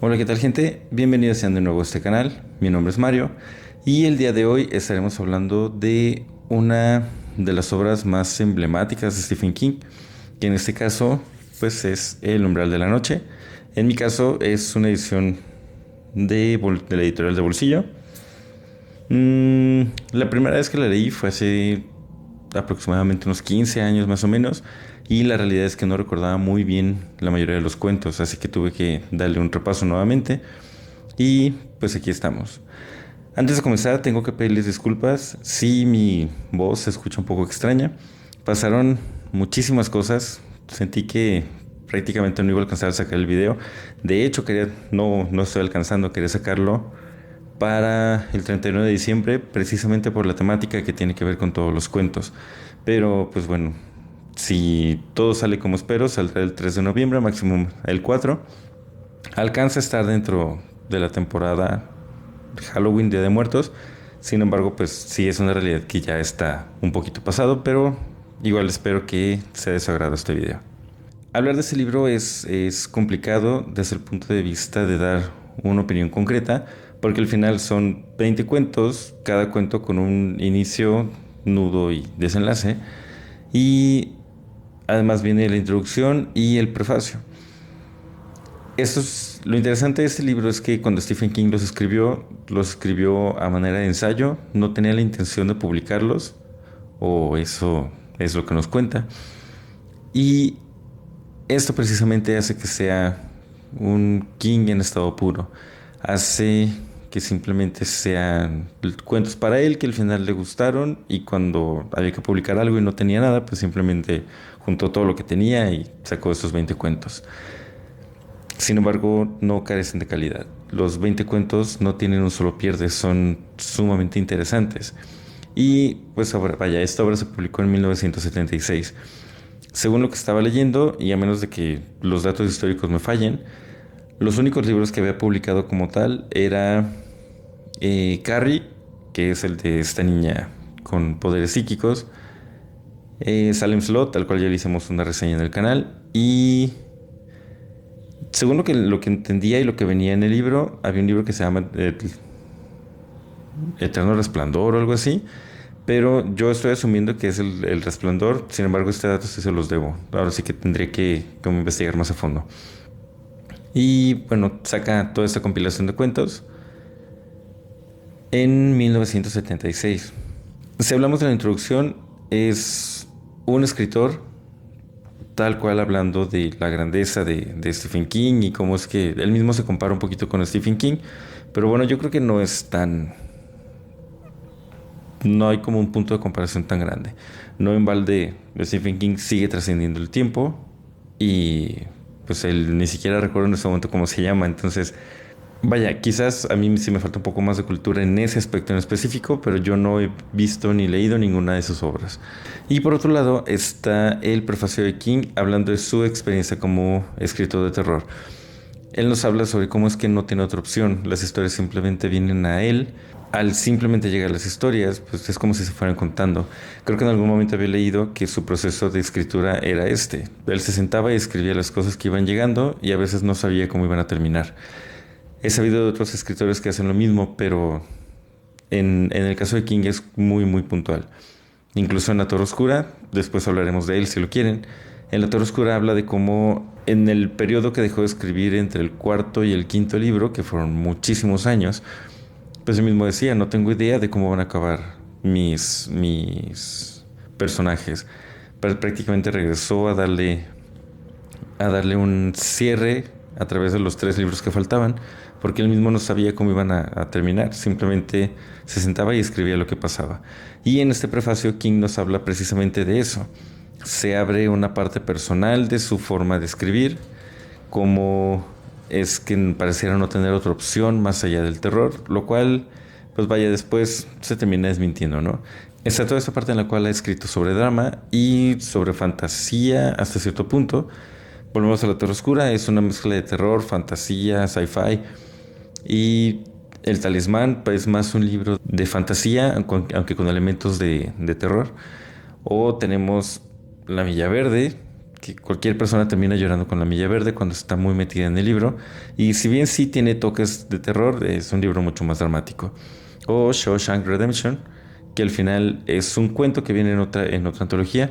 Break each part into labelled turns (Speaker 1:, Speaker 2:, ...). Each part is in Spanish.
Speaker 1: Hola, ¿qué tal, gente? Bienvenidos sean de nuevo a este canal. Mi nombre es Mario y el día de hoy estaremos hablando de una de las obras más emblemáticas de Stephen King, que en este caso pues es El Umbral de la Noche. En mi caso es una edición de la editorial de bolsillo. La primera vez que la leí fue hace aproximadamente unos 15 años más o menos, y la realidad es que no recordaba muy bien la mayoría de los cuentos, así que tuve que darle un repaso nuevamente y pues aquí estamos. Antes de comenzar tengo que pedirles disculpas si mi voz se escucha un poco extraña. Pasaron muchísimas cosas, sentí que prácticamente no iba a alcanzar a sacar el video. De hecho, no estoy alcanzando, quería sacarlo para el 31 de diciembre, precisamente por la temática que tiene que ver con todos los cuentos. Pero pues bueno, si todo sale como espero, saldrá el 3 de noviembre, máximo el 4. Alcanza a estar dentro de la temporada de Halloween, Día de Muertos. Sin embargo, pues sí es una realidad que ya está un poquito pasado, pero igual espero que sea de su agrado este video. Hablar de este libro es complicado desde el punto de vista de dar una opinión concreta, porque al final son 20 cuentos, cada cuento con un inicio, nudo y desenlace, y además viene la introducción y el prefacio. Lo interesante de este libro es que cuando Stephen King los escribió a manera de ensayo, no tenía la intención de publicarlos, o eso es lo que nos cuenta. Y esto precisamente hace que sea un King en estado puro. Hace que simplemente sean cuentos para él que al final le gustaron, y cuando había que publicar algo y no tenía nada, pues simplemente juntó todo lo que tenía y sacó esos 20 cuentos. Sin embargo, no carecen de calidad. Los 20 cuentos no tienen un solo pierde, son sumamente interesantes. Y pues ahora, vaya, esta obra se publicó en 1976. Según lo que estaba leyendo, y a menos de que los datos históricos me fallen, los únicos libros que había publicado como tal era Carrie, que es el de esta niña con poderes psíquicos, Salem Slot, al cual ya le hicimos una reseña en el canal, y según lo que entendía y lo que venía en el libro, había un libro que se llama Eterno Resplandor o algo así, pero yo estoy asumiendo que es el Resplandor. Sin embargo, este dato sí se los debo. Ahora sí que tendría que como investigar más a fondo. Y bueno, saca toda esta compilación de cuentos en 1976. Si hablamos de la introducción, es un escritor tal cual hablando de la grandeza de Stephen King y cómo es que él mismo se compara un poquito con Stephen King. Pero bueno, yo creo que no hay como un punto de comparación tan grande. No en balde, Stephen King sigue trascendiendo el tiempo, y pues él ni siquiera recuerdo en este momento cómo se llama. Entonces, vaya, quizás a mí sí me falta un poco más de cultura en ese aspecto en específico, pero yo no he visto ni leído ninguna de sus obras. Y por otro lado está el prefacio de King hablando de su experiencia como escritor de terror. Él nos habla sobre cómo es que no tiene otra opción. Las historias simplemente vienen a él. Al simplemente llegar las historias, pues es como si se fueran contando. Creo que en algún momento había leído que su proceso de escritura era este. Él se sentaba y escribía las cosas que iban llegando, y a veces no sabía cómo iban a terminar. He sabido de otros escritores que hacen lo mismo, pero en el caso de King es muy, muy puntual. Incluso en La Torre Oscura, después hablaremos de él si lo quieren. En La Torre Oscura habla de cómo en el periodo que dejó de escribir entre el cuarto y el quinto libro, que fueron muchísimos años, pues él mismo decía: no tengo idea de cómo van a acabar mis personajes. Pero prácticamente regresó a darle un cierre a través de los 3 libros que faltaban, porque él mismo no sabía cómo iban a terminar. Simplemente se sentaba y escribía lo que pasaba. Y en este prefacio King nos habla precisamente de eso. Se abre una parte personal de su forma de escribir, como es que pareciera no tener otra opción más allá del terror, lo cual, pues vaya, después se termina desmintiendo, ¿no? Está toda esta parte en la cual ha escrito sobre drama y sobre fantasía hasta cierto punto. Volvemos a La Torre Oscura, es una mezcla de terror, fantasía, sci-fi, y El Talismán pues, es más un libro de fantasía, aunque con elementos de terror. O tenemos La Milla Verde, que cualquier persona termina llorando con La Milla Verde cuando está muy metida en el libro. Y si bien sí tiene toques de terror, es un libro mucho más dramático. O Shawshank Redemption, que al final es un cuento que viene en otra antología.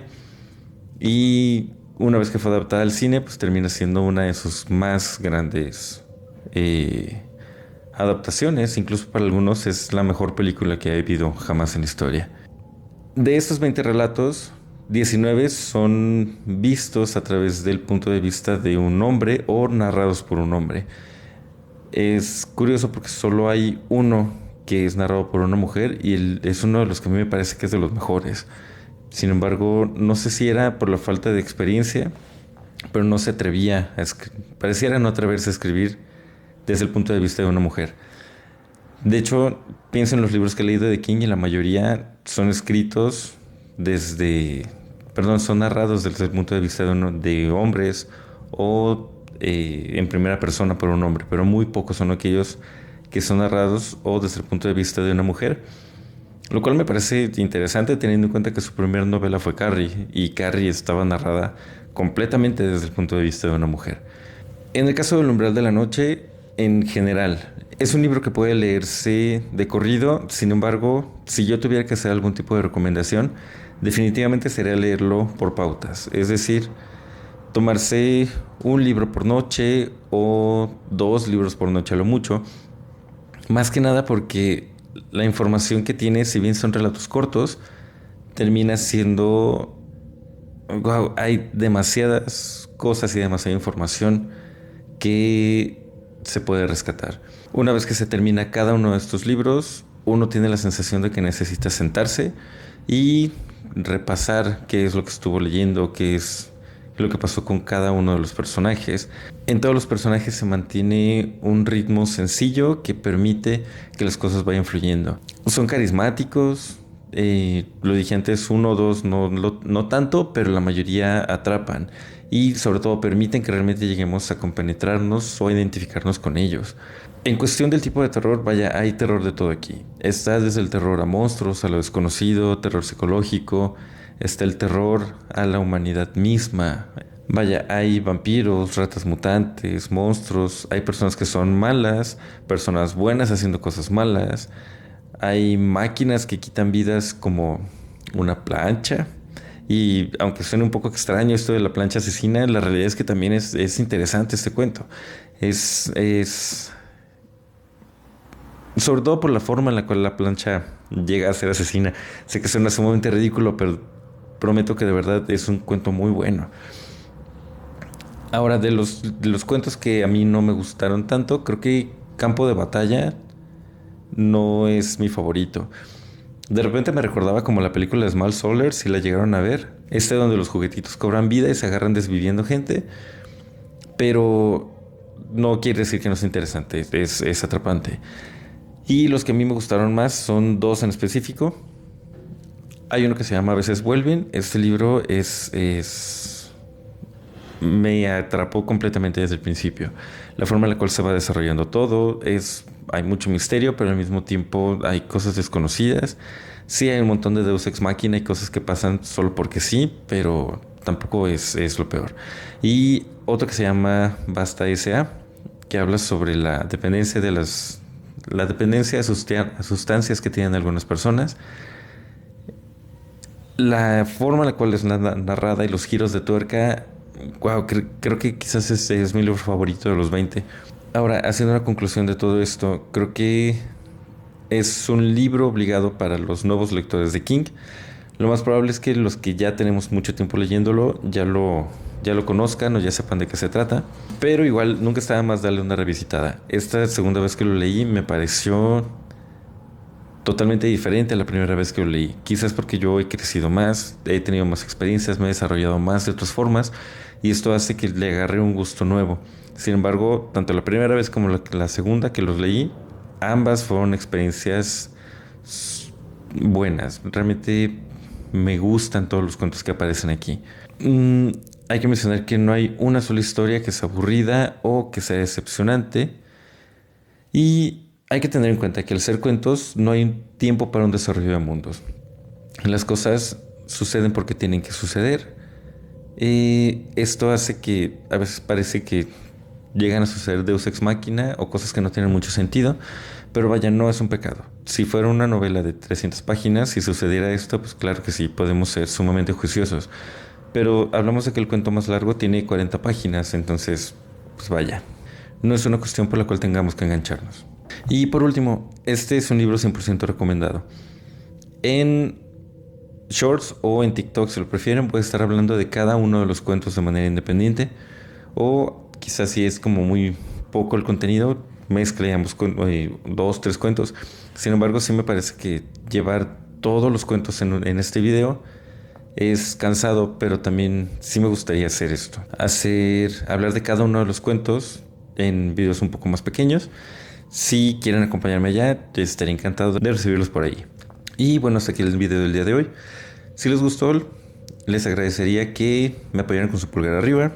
Speaker 1: Y una vez que fue adaptada al cine, pues termina siendo una de sus más grandes eh, adaptaciones. Incluso para algunos es la mejor película que ha habido jamás en la historia. De estos 20 relatos, 19 son vistos a través del punto de vista de un hombre o narrados por un hombre. Es curioso porque solo hay uno que es narrado por una mujer y es uno de los que a mí me parece que es de los mejores. Sin embargo, no sé si era por la falta de experiencia, pero no se atrevía pareciera no atreverse a escribir desde el punto de vista de una mujer. De hecho, pienso en los libros que he leído de King y la mayoría son escritos son narrados desde el punto de vista de hombres o en primera persona por un hombre, pero muy pocos son aquellos que son narrados o desde el punto de vista de una mujer. Lo cual me parece interesante teniendo en cuenta que su primera novela fue Carrie y Carrie estaba narrada completamente desde el punto de vista de una mujer. En el caso del Umbral de la Noche, en general, es un libro que puede leerse de corrido. Sin embargo, si yo tuviera que hacer algún tipo de recomendación, definitivamente sería leerlo por pautas. Es decir, tomarse un libro por noche o 2 libros por noche a lo mucho. Más que nada porque la información que tiene, si bien son relatos cortos, termina siendo... Wow, hay demasiadas cosas y demasiada información que se puede rescatar. Una vez que se termina cada uno de estos libros, uno tiene la sensación de que necesita sentarse y repasar qué es lo que estuvo leyendo, qué es lo que pasó con cada uno de los personajes. En todos los personajes se mantiene un ritmo sencillo que permite que las cosas vayan fluyendo. Son carismáticos, lo dije antes, uno o dos no tanto, pero la mayoría atrapan y sobre todo permiten que realmente lleguemos a compenetrarnos o a identificarnos con ellos. En cuestión del tipo de terror, vaya, hay terror de todo aquí. Está desde el terror a monstruos, a lo desconocido, terror psicológico, está el terror a la humanidad misma. Vaya, hay vampiros, ratas mutantes, monstruos, hay personas que son malas, personas buenas haciendo cosas malas, hay máquinas que quitan vidas como una plancha. Y aunque suene un poco extraño esto de la plancha asesina, la realidad es que también es interesante este cuento. Es sobre todo por la forma en la cual la plancha llega a ser asesina. Sé que suena sumamente ridículo, pero prometo que de verdad es un cuento muy bueno. Ahora, de los cuentos que a mí no me gustaron tanto, creo que Campo de Batalla no es mi favorito. De repente me recordaba como la película de Small Soldiers, si la llegaron a ver. Donde los juguetitos cobran vida y se agarran desviviendo gente. Pero no quiere decir que no sea interesante, es atrapante. Y los que a mí me gustaron más son 2 en específico. Hay uno que se llama A veces vuelven. Este libro me atrapó completamente desde el principio. La forma en la cual se va desarrollando todo hay mucho misterio, pero al mismo tiempo hay cosas desconocidas. Sí, hay un montón de Deus Ex Machina y cosas que pasan solo porque sí, pero tampoco es lo peor. Y otro que se llama Basta S.A., que habla sobre la dependencia a sustancias que tienen algunas personas. La forma en la cual es narrada y los giros de tuerca, wow, creo que quizás ese es mi libro favorito de los 20. Ahora, haciendo una conclusión de todo esto, creo que es un libro obligado para los nuevos lectores de King. Lo más probable es que los que ya tenemos mucho tiempo leyéndolo ya lo conozcan o ya sepan de qué se trata. Pero igual nunca está de más darle una revisitada. Esta segunda vez que lo leí me pareció totalmente diferente a la primera vez que lo leí. Quizás porque yo he crecido más, he tenido más experiencias, me he desarrollado más de otras formas y esto hace que le agarre un gusto nuevo. Sin embargo, tanto la primera vez como la segunda que los leí, ambas fueron experiencias buenas. Realmente me gustan todos los cuentos que aparecen aquí. Hay que mencionar que no hay una sola historia que sea aburrida o que sea decepcionante. Y hay que tener en cuenta que al ser cuentos no hay tiempo para un desarrollo de mundos. Las cosas suceden porque tienen que suceder. Esto hace que a veces parece que llegan a suceder Deus Ex Machina o cosas que no tienen mucho sentido, pero vaya, no es un pecado. Si fuera una novela de 300 páginas, si sucediera esto, pues claro que sí, podemos ser sumamente juiciosos. Pero hablamos de que el cuento más largo tiene 40 páginas, entonces, pues vaya, no es una cuestión por la cual tengamos que engancharnos. Y por último, este es un libro 100% recomendado. En Shorts o en TikTok, si lo prefieren, puede estar hablando de cada uno de los cuentos de manera independiente. O quizás si es como muy poco el contenido, mezcle ambos, dos, tres cuentos. Sin embargo, sí me parece que llevar todos los cuentos en este video es cansado, pero también sí me gustaría hacer esto. Hablar de cada uno de los cuentos en videos un poco más pequeños. Si quieren acompañarme allá, yo estaría encantado de recibirlos por ahí. Y bueno, hasta aquí el video del día de hoy. Si les gustó, les agradecería que me apoyaran con su pulgar arriba,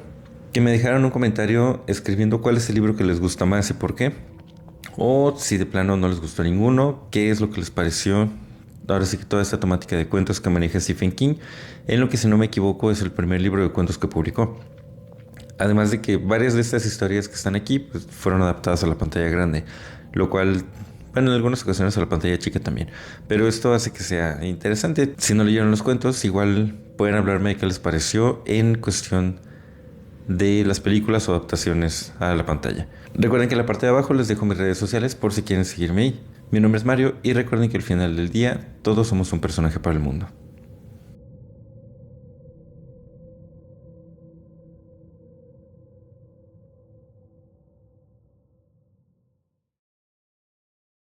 Speaker 1: que me dejaran un comentario escribiendo cuál es el libro que les gusta más y por qué. O si de plano no les gustó ninguno, qué es lo que les pareció. Ahora sí que toda esta temática de cuentos que maneja Stephen King, en lo que si no me equivoco es el primer libro de cuentos que publicó. Además de que varias de estas historias que están aquí pues, fueron adaptadas a la pantalla grande, lo cual, bueno, en algunas ocasiones a la pantalla chica también. Pero esto hace que sea interesante. Si no leyeron los cuentos, igual pueden hablarme de qué les pareció en cuestión de las películas o adaptaciones a la pantalla. Recuerden que en la parte de abajo les dejo mis redes sociales por si quieren seguirme ahí. Mi nombre es Mario y recuerden que al final del día todos somos un personaje para el mundo.